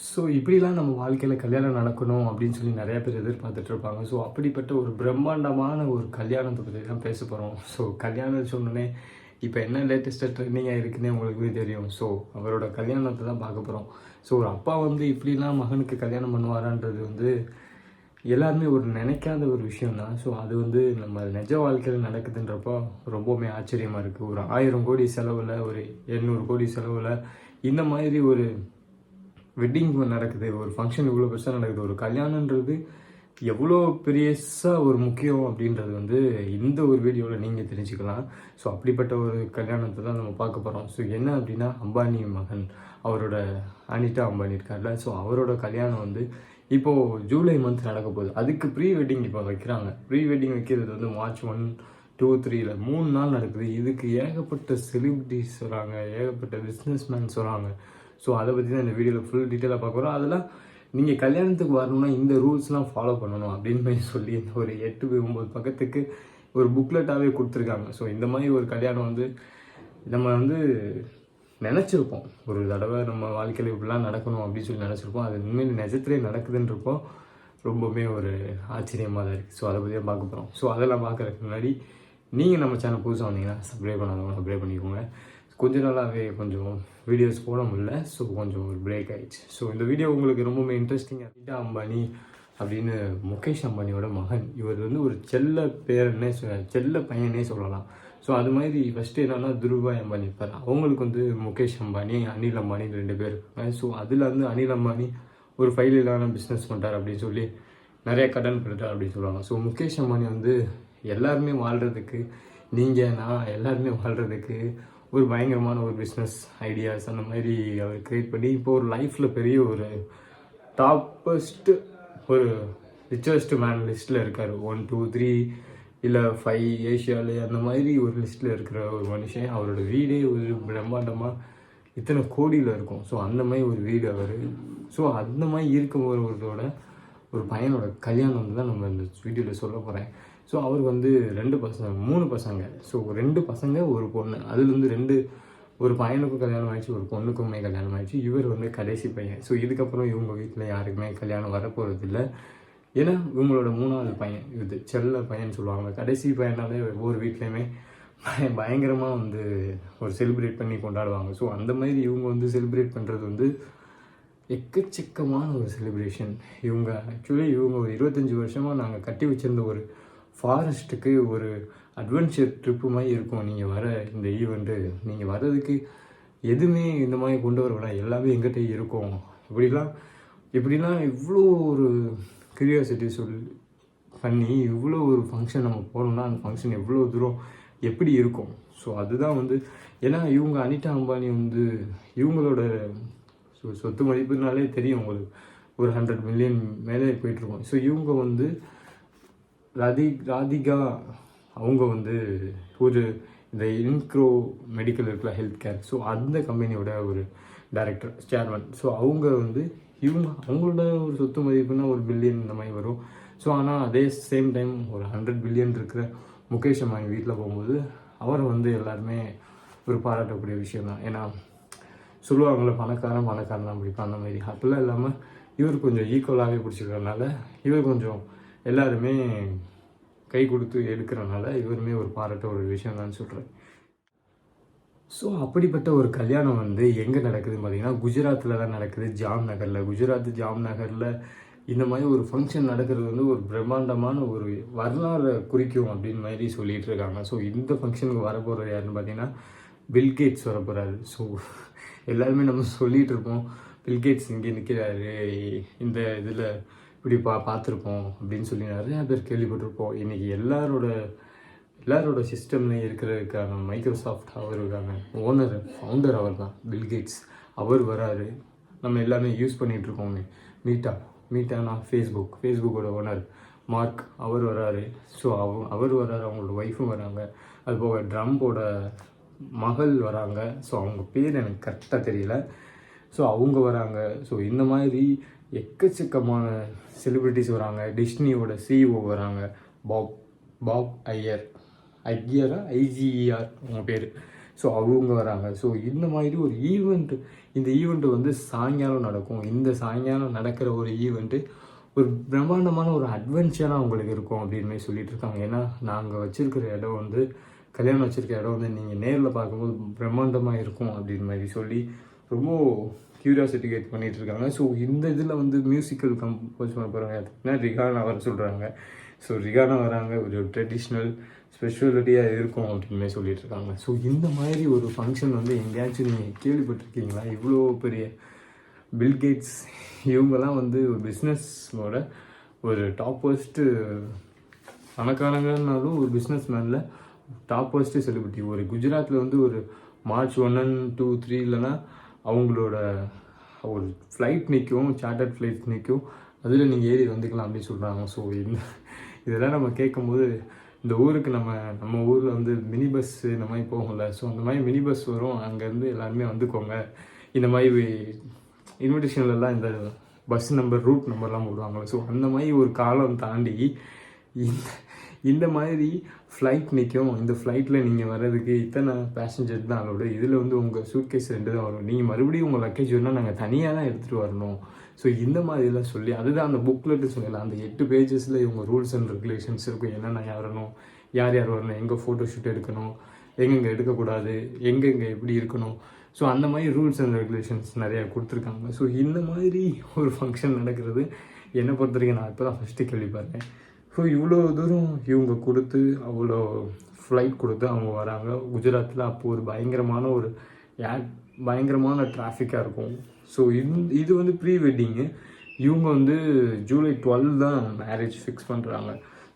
So இப்படிலாம் நம்ம வாழ்க்கையில் கல்யாணம் நடக்கணும் அப்படின்னு சொல்லி நிறைய பேர் எதிர்பார்த்துட்டு இருப்பாங்க. ஸோ அப்படிப்பட்ட ஒரு பிரம்மாண்டமான ஒரு கல்யாணத்தை பற்றி தான் பேச போகிறோம். ஸோ கல்யாணம் சொன்னோன்னே இப்போ என்ன லேட்டஸ்ட்டாக ட்ரெண்டிங்காக இருக்குன்னே உங்களுக்குமே தெரியும். ஸோ அவரோட கல்யாணத்தை தான் பார்க்க போகிறோம். ஸோ ஒரு அப்பா வந்து இப்படிலாம் மகனுக்கு கல்யாணம் பண்ணுவாரான்றது வந்து எல்லாருமே ஒரு நினைக்காத ஒரு விஷயம் தான். ஸோ அது வந்து நம்ம நிஜ வாழ்க்கையில் நடக்குதுன்றப்போ ரொம்பவுமே ஆச்சரியமாக இருக்குது. ஒரு 1000 கோடி செலவில், ஒரு 800 கோடி செலவில் இந்த மாதிரி ஒரு வெட்டிங் நடக்குது, ஒரு ஃபங்க்ஷன் இவ்வளோ பெருசாக நடக்குது, ஒரு கல்யாணன்றது எவ்வளோ பெருசாக ஒரு முக்கியம் அப்படின்றது வந்து இந்த ஒரு வீடியோவில் நீங்கள் தெரிஞ்சுக்கலாம். ஸோ அப்படிப்பட்ட ஒரு கல்யாணத்தை தான் நம்ம பார்க்க போகிறோம். ஸோ என்ன அப்படின்னா, அம்பானி மகன் அவரோட அனிதா அம்பானி இருக்கார்ல, ஸோ அவரோட கல்யாணம் வந்து இப்போது ஜூலை மந்த் நடக்க போகுது. அதுக்கு ப்ரீ வெட்டிங் இப்போ வைக்கிறாங்க. ப்ரீ வெட்டிங் வைக்கிறது வந்து மார்ச் 1, 2, 3ல் 3 நாள் நடக்குது. இதுக்கு ஏகப்பட்ட செலிபிரிட்டிஸ் வராங்க, ஏகப்பட்ட பிஸ்னஸ் மேன்ஸ் வராங்க. ஸோ அதை பற்றி தான் இந்த வீடியோவில் ஃபுல் டீட்டெயிலாக பார்க்குறோம். அதெல்லாம் நீங்கள் கல்யாணத்துக்கு வரணும்னா இந்த ரூல்ஸ்லாம் ஃபாலோ பண்ணணும் அப்படின்னு சொல்லி ஒரு 8-9 பக்கத்துக்கு ஒரு புக்லெட்டாகவே கொடுத்துருக்காங்க. ஸோ இந்த மாதிரி ஒரு கல்யாணம் வந்து நம்ம வந்து நினச்சிருப்போம், ஒரு தடவை நம்ம வாழ்க்கையில் இப்படிலாம் நடக்கணும் அப்படின்னு சொல்லி நினச்சிருப்போம். அது உண்மையில் நிஜத்திலே நடக்குதுன்றப்போ ரொம்பவுமே ஒரு ஆச்சரியமாக தான் இருக்குது. ஸோ அதை பற்றி தான் பார்க்க போகிறோம். ஸோ அதெல்லாம் பார்க்குறதுக்கு முன்னாடி நீங்கள் நம்ம சேனல் புதுசாக வந்தீங்கன்னா சப்ஸ்கிரைப் பண்ணாதவங்க சப்ஸ்கிரைப் பண்ணிக்கோங்க. கொஞ்ச நாளாகவே கொஞ்சம் வீடியோஸ் போட முடியல. ஸோ கொஞ்சம் ஒரு பிரேக் ஆகிடுச்சு. ஸோ இந்த வீடியோ உங்களுக்கு ரொம்பவுமே இன்ட்ரெஸ்டிங்காக. அனிதா அம்பானி அப்படின்னு முகேஷ் அம்பானியோட மகன். இவர் வந்து ஒரு செல்ல பையனே சொல்லலாம். ஸோ அது மாதிரி ஃபஸ்ட்டு என்னென்னா துருபாய் அம்பானி இருப்பார். அவங்களுக்கு வந்து முகேஷ் அம்பானி, அனில் அம்பானி 2 பேர் இருக்காங்க. ஸோ அதில் வந்து அனில் அம்பானி ஒரு ஃபைலிலான பிஸ்னஸ் பண்ணுறார் அப்படின்னு சொல்லி நிறைய கடன் பெற்றார் அப்படின்னு சொல்லுவாங்க. ஸோ முகேஷ் அம்பானி வந்து எல்லாருமே வாழ்கிறதுக்கு, நீங்கள் நான் எல்லாருமே வாழ்கிறதுக்கு ஒரு பயங்கரமான ஒரு பிஸ்னஸ் ஐடியாஸ் அந்த மாதிரி அவர் க்ரியேட் பண்ணி இப்போ ஒரு லைஃப்பில் பெரிய ஒரு டாப்பஸ்ட்டு ஒரு ரிச்சஸ்ட் மேன் லிஸ்ட்டில் இருக்கார். 1, 2, 3 இல்லை 5 ஏஷியாவில் அந்த மாதிரி ஒரு லிஸ்ட்டில் இருக்கிற ஒரு மனுஷன். அவரோட வீடே ஒரு பிரம்மாண்டமாக இத்தனை கோடியில் இருக்கும். ஸோ அந்த மாதிரி ஒரு வீடு அவர். ஸோ அந்த மாதிரி இருக்கும்போதோட ஒரு பையனோட கல்யாணம் தான் நம்ம இந்த வீடியோவில் சொல்ல போகிறேன். ஸோ அவருக்கு வந்து 3 பசங்க. ஸோ 2 பசங்க, ஒரு பொண்ணு. அதுலேருந்து ஒரு பையனுக்கும் கல்யாணம் ஆகிடுச்சு, ஒரு பொண்ணுக்குமே கல்யாணம் ஆகிடுச்சு. இவர் வந்து கடைசி பையன். ஸோ இதுக்கப்புறம் இவங்க வீட்டில் யாருக்குமே கல்யாணம் வரப்போகிறதில்ல. ஏன்னா இவங்களோட 3வது பையன், இது செல்ல பையன் சொல்லுவாங்க. கடைசி பையனாலே ஒவ்வொரு வீட்லேயுமே பயங்கரமாக வந்து ஒரு செலிப்ரேட் பண்ணி கொண்டாடுவாங்க. ஸோ அந்த மாதிரி இவங்க வந்து செலிப்ரேட் பண்ணுறது வந்து எக்கச்சக்கமான ஒரு செலிப்ரேஷன். இவங்க ஒரு 25 வருஷமாக நாங்கள் கட்டி வச்சுருந்த ஒரு ஃபாரஸ்ட்டுக்கு ஒரு அட்வென்ச்சர் ட்ரிப்பு மாதிரி இருக்கும். நீங்கள் வர இந்த ஈவெண்ட்டு, நீங்கள் வர்றதுக்கு எதுவுமே இந்த மாதிரி கொண்டு வர வேணாம், எல்லாமே எங்கிட்ட இருக்கும். இப்படிலாம் இவ்வளோ ஒரு க்யூரியாசிட்டி பண்ணி இவ்வளோ ஒரு ஃபங்க்ஷன் நம்ம போனோம்னா அந்த ஃபங்க்ஷன் எவ்வளோ தூரம் எப்படி இருக்கும். ஸோ அதுதான் வந்து, ஏன்னா இவங்க அனிதா அம்பானி வந்து இவங்களோட சொத்து மதிப்புனாலே தெரியும் உங்களுக்கு, ஒரு 100 மில்லியன் மேலே போயிட்டுருக்கோம். ஸோ இவங்க வந்து ராதிகா அவங்க வந்து ஒரு இந்த இன்க்ரோ மெடிக்கல் இருக்குல்ல, ஹெல்த் கேர். ஸோ அந்த கம்பெனியோட ஒரு டைரக்டர், சேர்மன். ஸோ அவங்க வந்து அவங்களோட ஒரு சொத்து மதிப்புன்னா ஒரு பில்லியன் இந்த மாதிரி வரும். ஸோ ஆனால் அதே சேம் டைம் ஒரு 100 பில்லியன் இருக்கிற முகேஷ் அம்பானி வீட்டில் போகும்போது அவரை வந்து எல்லாருமே ஒரு பாராட்டக்கூடிய விஷயம் தான். ஏன்னா சொல்லுவாங்களே, பணக்காரன் தான் பிடிக்கும், அந்த மாதிரி. அப்படிலாம் இல்லாமல் இவர் கொஞ்சம் ஈக்குவலாகவே பிடிச்சிக்கிறதுனால, இவர் கொஞ்சம் எல்லாருமே கை கொடுத்து எடுக்கிறனால இவருமே ஒரு பாராட்ட ஒரு விஷயம் தான் சொல்கிறேன். ஸோ அப்படிப்பட்ட ஒரு கல்யாணம் வந்து எங்கே நடக்குதுன்னு பார்த்தீங்கன்னா, குஜராத்தில் தான் நடக்குது, ஜாம்நகரில். ஜாம்நகரில் இந்த மாதிரி ஒரு ஃபங்க்ஷன் நடக்கிறது வந்து ஒரு பிரம்மாண்டமான ஒரு வரலாறு குறிக்கும் அப்படின்னு மாதிரி சொல்லிகிட்டு இருக்காங்க. ஸோ இந்த ஃபங்க்ஷனுக்கு வரப்போகிறது யாருன்னு பார்த்தீங்கன்னா, பில்கேட்ஸ் வரப்போகிறாரு. ஸோ எல்லாருமே நம்ம சொல்லிகிட்டு இருப்போம், பில்கேட்ஸ் இங்கே நிற்கிறாரு, இந்த இதில் இப்படி பார்த்துருப்போம் அப்படின்னு சொல்லி நிறையா பேர் கேள்விப்பட்டிருப்போம். இன்றைக்கி எல்லாரோட சிஸ்டம்லேயும் இருக்கிறதுக்கான மைக்ரோசாஃப்ட் அவர் இருக்காங்க, ஃபவுண்டர் அவர் தான், பில்கேட்ஸ். அவர் வராரு. நம்ம எல்லாமே யூஸ் பண்ணிகிட்ருக்கோங்க. மீட்டானா ஃபேஸ்புக்கோட ஓனர் மார்க், அவர் வராரு. ஸோ அவர் வராரு, அவங்களோட ஒய்ஃபும் வராங்க. அதுபோக ட்ரம்போட மகள் வராங்க. ஸோ அவங்க பேர் எனக்கு கரெக்டாக தெரியல. ஸோ அவங்க வராங்க. ஸோ இந்த மாதிரி எக்கச்சக்கமான செலிப்ரிட்டிஸ் வராங்க. டிஸ்னியோட சிஇஓ வராங்க, பாப் ஐஜிஆர் அவங்க பேர். ஸோ அவங்க வராங்க. ஸோ இந்த மாதிரி ஒரு ஈவெண்ட்டு, இந்த ஈவெண்ட்டு வந்து சாயங்காலம் நடக்கும். இந்த சாயங்காலம் நடக்கிற ஒரு ஈவெண்ட்டு ஒரு பிரம்மாண்டமான ஒரு அட்வென்ச்சராக உங்களுக்கு இருக்கும் அப்படின்னு மாதிரி சொல்லிட்டு இருக்காங்க. ஏன்னா நாங்கள் வச்சுருக்கிற இடம் வந்து, கல்யாணம் வச்சுருக்க இடம் வந்து நீங்கள் நேரில் பார்க்கும்போது பிரம்மாண்டமாக இருக்கும் அப்படின்னு மாதிரி சொல்லி ரொம்ப க்யூரியாசிட்டி கேட் பண்ணிகிட்டு இருக்காங்க. ஸோ இந்த இதில் வந்து மியூசிக்கல் கம்போஸ் பண்ண போகிறாங்க. அதுக்குன்னா ரிகானா வர சொல்கிறாங்க. ஸோ ரிகானா வராங்க, ஒரு ட்ரெடிஷ்னல் ஸ்பெஷாலிட்டியாக இருக்கும் அப்படின்னு மாதிரி சொல்லிட்டு இருக்காங்க. ஸோ இந்த மாதிரி ஒரு ஃபங்க்ஷன் வந்து எங்கேயாச்சும் நீங்கள் கேள்விப்பட்டிருக்கீங்களா? இவ்வளோ பெரிய பில்கேட்ஸ் இவங்கெல்லாம் வந்து ஒரு பிஸ்னஸோட ஒரு டாப்பஸ்ட்டு பணக்காரங்கனாலும் ஒரு பிஸ்னஸ் மேனில் டாப்பஸ்ட்டு செலிபிரிட்டி. ஒரு குஜராத்தில் வந்து ஒரு March 1 and 2, 3லனா அவங்களோட ஒரு ஃப்ளைட் நிற்கும், சார்ட்டர்ட் ஃப்ளைட் நிற்கும், அதில் நீங்கள் ஏறி வந்துக்கலாம் அப்படின்னு சொல்கிறாங்க. ஸோ இதெல்லாம் நம்ம கேட்கும்போது இந்த ஊருக்கு நம்ம ஊரில் வந்து மினி பஸ் இந்த மாதிரி போகும்ல, ஸோ அந்த மாதிரி மினி பஸ் வரும், அங்கேருந்து எல்லாருமே வந்துக்கோங்க, இந்த மாதிரி இன்விடேஷன்லலாம் இந்த பஸ் நம்பர் ரூட் நம்பர்லாம் போடுவாங்களே, ஸோ அந்த மாதிரி ஒரு காலம் தாண்டி இந்த மாதிரி ஃப்ளைட் நிற்கும். இந்த ஃப்ளைட்டில் நீங்கள் வர்றதுக்கு இத்தனை பேசஞ்சர்ஸ் தான் அலோடு. இதில் வந்து உங்கள் சூட்கேஸ் 2 தான் வரும். நீங்கள் மறுபடியும் உங்கள் லக்கேஜ் வேணால் நாங்கள் தனியாக தான் எடுத்துகிட்டு வரணும். ஸோ இந்த மாதிரிலாம் சொல்லி, அதுதான் அந்த புக்லெட்டு சொல்லலாம். அந்த 8 பேஜஸில் இவங்க ரூல்ஸ் அண்ட் ரெகுலேஷன்ஸ் இருக்கும். என்னென்ன வரணும், யார் வரணும், எங்கே ஃபோட்டோ ஷூட் எடுக்கணும், எங்கெங்கே எடுக்கக்கூடாது, எங்கெங்கே எப்படி இருக்கணும். ஸோ அந்த மாதிரி ரூல்ஸ் அண்ட் ரெகுலேஷன்ஸ் நிறையா கொடுத்துருக்காங்க. ஸோ இந்த மாதிரி ஒரு ஃபங்க்ஷன் நடக்கிறது என்னை பொறுத்த வரைக்கும் நான் இப்போ தான் ஃபஸ்ட்டு கேள்விப்படுறேன். ஸோ இவ்வளோ தூரம் இவங்க கொடுத்து, அவ்வளோ ஃப்ளைட் கொடுத்து அவங்க வராங்க குஜராத்தில். அப்போது ஒரு பயங்கரமான டிராஃபிக்காக இருக்கும். ஸோ இது வந்து ப்ரீ வெட்டிங்கு. இவங்க வந்து July 12 தான் மேரேஜ் ஃபிக்ஸ் பண்ணுறாங்க.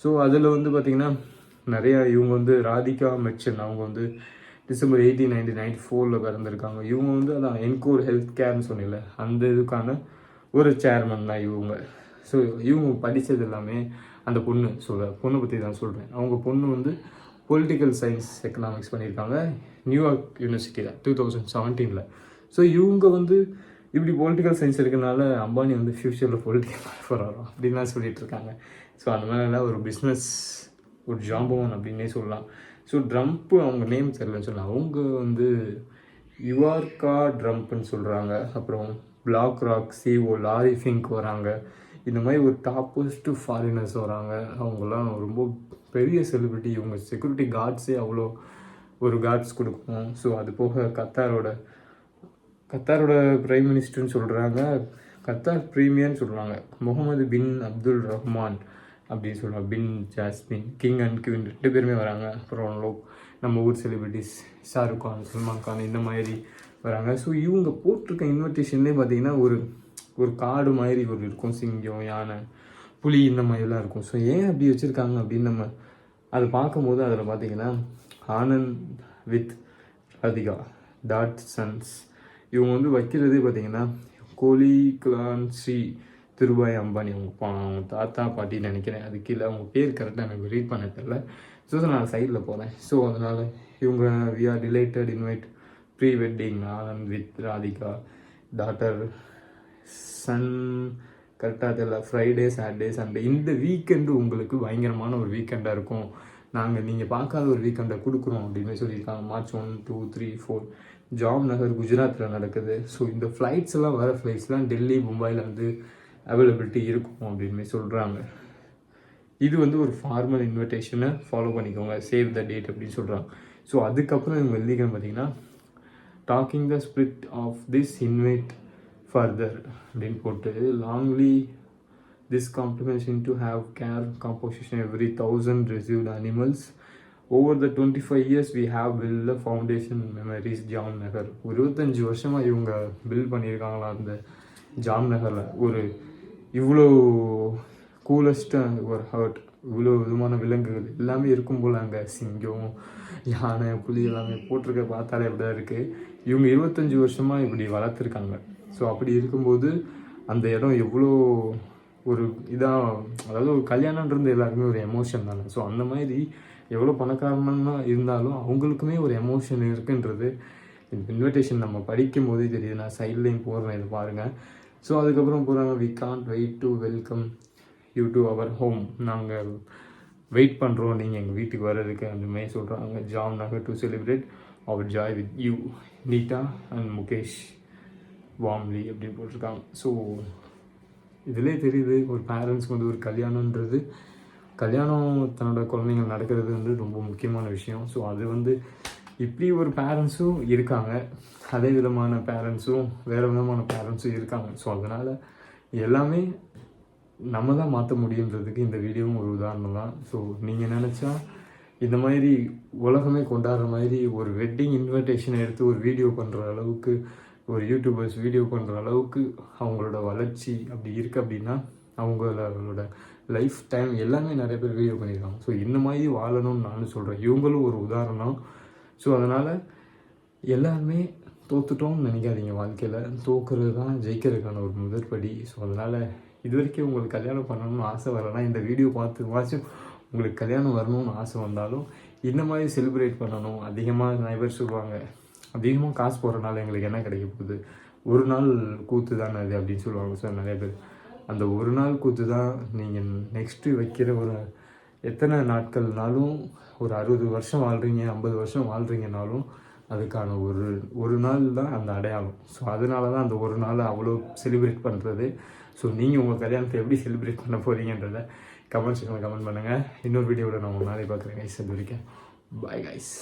ஸோ அதில் வந்து பார்த்திங்கன்னா நிறையா இவங்க வந்து ராதிகா மெச்சன், அவங்க வந்து December 18, 1994 பிறந்திருக்காங்க. இவங்க வந்து அதான் என்கோர் ஹெல்த் கேர்னு சொன்னல, அந்த இதுக்கான ஒரு சேர்மன் தான் இவங்க. ஸோ இவங்க படித்தது எல்லாமே அந்த பொண்ணை பற்றி தான் சொல்கிறேன். அவங்க பொண்ணு வந்து பொலிட்டிக்கல் சயின்ஸ் எக்கனாமிக்ஸ் பண்ணியிருக்காங்க நியூயார்க் யூனிவர்சிட்டியில் 2017. ஸோ இவங்க வந்து இப்படி பொலிட்டிக்கல் சயின்ஸ் இருக்கனால அம்பானி வந்து ஃப்யூச்சரில் பொலிட்டிக்கல் வரும் அப்படின்லாம் சொல்லிட்டு இருக்காங்க. ஸோ அந்த மாதிரிலாம் ஒரு பிஸ்னஸ், ஒரு ஜாம்பவன் அப்படின்னே சொல்லலாம். ஸோ ட்ரம்ப்பு அவங்க நேம் தெரியலன்னு சொல்லலாம். அவங்க வந்து யுவார்கா ட்ரம்ப்னு சொல்கிறாங்க. அப்புறம் BlackRock CEO Larry Fink வராங்க. இந்த மாதிரி ஒரு டாப்பஸ்ட்டு ஃபாரினர்ஸ் வராங்க. அவங்களாம் ரொம்ப பெரிய செலிபிரிட்டி. இவங்க செக்யூரிட்டி கார்ட்ஸே அவ்வளோ ஒரு கார்ட்ஸ் கொடுக்கணும். ஸோ அது போக கத்தாரோட பிரைம் மினிஸ்டர்னு சொல்கிறாங்க, கத்தார் ப்ரீமியர்னு சொல்கிறாங்க, முகமது பின் அப்துல் ரஹ்மான் அப்படின்னு சொல்கிறாங்க, பின் ஜாஸ்மின், கிங் அண்ட் குவீன் 2 பேருமே வராங்க. அப்புறம் நம்ம ஊர் செலிபிரிட்டிஸ் ஷாருக் கான், சல்மான் கான் இந்த மாதிரி வராங்க. ஸோ இவங்க போட்டிருக்க இன்விடேஷன்லேயே பார்த்தீங்கன்னா ஒரு காடு மாதிரி ஒரு இருக்கும், சிங்கம், யானை, புலி இந்த மாதிரிலாம் இருக்கும். ஸோ ஏன் அப்படி வச்சுருக்காங்க அப்படின்னு நம்ம அதை பார்க்கும்போது அதில் பார்த்தீங்கன்னா Anand with Radhika dot sons இவங்க வந்து வைக்கிறதே பார்த்தீங்கன்னா கோலி கிளான் ஸ்ரீ திருபாய் அம்பானி, அவங்க தாத்தா பாட்டின்னு நினைக்கிறேன். அது கீழே அவங்க பேர் கரெக்டாக எனக்கு ரீட் பண்ண தெரியல. ஸோ நான் சைடில் போகிறேன். ஸோ அதனால் இவங்க we are delighted invite pre wedding Anant with Radhika daughter son, கரெக்டாக தெரியல, ஃப்ரைடே சாட்டர்டே சண்டே. இந்த வீக்கெண்டு உங்களுக்கு பயங்கரமான ஒரு வீக்கெண்டாக இருக்கும். நீங்கள் பார்க்காத ஒரு வீக்கெண்டை கொடுக்குறோம் அப்படின்னு சொல்லியிருக்காங்க. March 1, 2, 3, 4 ஜாம்நகர் குஜராத்தில் நடக்குது. ஸோ இந்த ஃப்ளைட்ஸ் எல்லாம் வர ஃப்ளைட்ஸ்லாம் டெல்லி, மும்பையில் வந்து அவைலபிலிட்டி இருக்கும் அப்படின்னு சொல்கிறாங்க. இது வந்து ஒரு ஃபார்மல் இன்விடேஷனை ஃபாலோ பண்ணிக்கோங்க, சேவ் த டேட் அப்படின்னு சொல்கிறாங்க. ஸோ அதுக்கப்புறம் இவங்க எழுதிக்கணும் பார்த்தீங்கன்னா talking the spirit of this invite further அப்படின்னு போட்டு longly this complementation to have care composition every 1000 received animals over the 25 years we have built the foundation memories Jamnagar. 25 வருஷமாக இவங்க பில்ட் பண்ணியிருக்காங்களா அந்த ஜாம்நகரில். ஒரு இவ்வளோ கூலஸ்ட்டாக ஒரு ஹர்ட், இவ்வளோ விதமான விலங்குகள் எல்லாமே இருக்கும் போல். அங்கே சிங்கம், யானை, புலி எல்லாமே போட்டிருக்க பார்த்தாலே அப்படி தான் இருக்குது. இவங்க 25 வருஷமாக இப்படி வளர்த்துருக்காங்க. ஸோ அப்படி இருக்கும்போது அந்த இடம் எவ்வளோ ஒரு இதாக, அதாவது ஒரு கல்யாணன்றது எல்லாருக்குமே ஒரு எமோஷன் தானே. ஸோ அந்த மாதிரி எவ்வளோ பணக்காரனா இருந்தாலும் அவங்களுக்குமே ஒரு எமோஷன் இருக்குன்றது இந்த இன்விடேஷன் நம்ம படிக்கும் போதே தெரியுது. நான் சைட்லேயும் போடுறேன், இது பாருங்கள். ஸோ அதுக்கப்புறம் போகிறாங்க, we can't wait to welcome you to our home, நாங்கள் வெயிட் பண்ணுறோம் நீங்கள் எங்கள் வீட்டுக்கு வர்றதுக்கு அந்த மாதிரி சொல்கிறாங்க. Jamnagar to celebrate our joy with you Nita and Mukesh warmly அப்படின்னு போட்டிருக்காங்க. ஸோ இதிலே தெரியுது ஒரு பேரண்ட்ஸ்க்கு வந்து ஒரு கல்யாணம் தன்னோட குழந்தைங்கள் நடக்கிறது வந்து ரொம்ப முக்கியமான விஷயம். ஸோ அது வந்து இப்படி ஒரு பேரண்ட்ஸும் இருக்காங்க, அதே விதமான பேரண்ட்ஸும் வேறு விதமான பேரண்ட்ஸும் இருக்காங்க. ஸோ அதனால் எல்லாமே நம்ம தான் மாற்ற முடியுன்றதுக்கு இந்த வீடியோவும் ஒரு உதாரணம் தான். ஸோ நீங்கள் நினச்சா இந்த மாதிரி உலகமே கொண்டாடுற மாதிரி ஒரு வெட்டிங் இன்விடேஷனை எடுத்து ஒரு வீடியோ பண்ணுற அளவுக்கு, ஒரு யூடியூபர்ஸ் வீடியோ பண்ணுற அளவுக்கு அவங்களோட வளர்ச்சி அப்படி இருக்குது அப்படின்னா அவங்களோட லைஃப் டைம் எல்லாமே நிறைய பேர் வீடியோ பண்ணியிருக்காங்க. ஸோ இந்த மாதிரி வாழணும்னு நானும் சொல்கிறேன். இவங்களும் ஒரு உதாரணம். ஸோ அதனால் எல்லாருமே தோற்றுட்டோம்னு நினைக்காதீங்க. வாழ்க்கையில் தோக்குறது தான் ஜெயிக்கிறதுக்கான ஒரு முதற்படி. ஸோ அதனால் இது வரைக்கும் உங்களுக்கு கல்யாணம் பண்ணணும்னு ஆசை வரலைன்னா இந்த வீடியோ பார்த்துவாச்சும் உங்களுக்கு கல்யாணம் வரணும்னு ஆசை வந்தாலும் இந்த மாதிரி செலிப்ரேட் பண்ணணும். அதிகமாக நிறைய பேர் சொல்லுவாங்க, அதிகமாக காசு போடுறதுனால எங்களுக்கு என்ன கிடைக்க போகுது, ஒரு நாள் கூத்து தானே அது அப்படின்னு சொல்லுவாங்க. ஸோ நிறைய பேர் அந்த ஒரு நாள் கூத்து தான் நீங்கள் நெக்ஸ்ட்டு வைக்கிற ஒரு எத்தனை நாட்கள்னாலும், ஒரு 60 வருஷம் வாழ்கிறீங்க, 50 வருஷம் வாழ்கிறீங்கனாலும் அதுக்கான ஒரு நாள் தான் அந்த அடையாளம். ஸோ அதனால தான் அந்த ஒரு நாள் அவ்வளோ செலிப்ரேட் பண்ணுறது. ஸோ நீங்கள் உங்கள் கல்யாணத்தை எப்படி செலிப்ரேட் பண்ண போகிறீங்கன்றதை கமெண்ட் செக்ஷனில் கமெண்ட் பண்ணுங்கள். இன்னொரு வீடியோவில் நான் உங்கள் நாளை பார்க்குறேன் கைஸ். அது வரைக்கும் பாய் கைஸ்.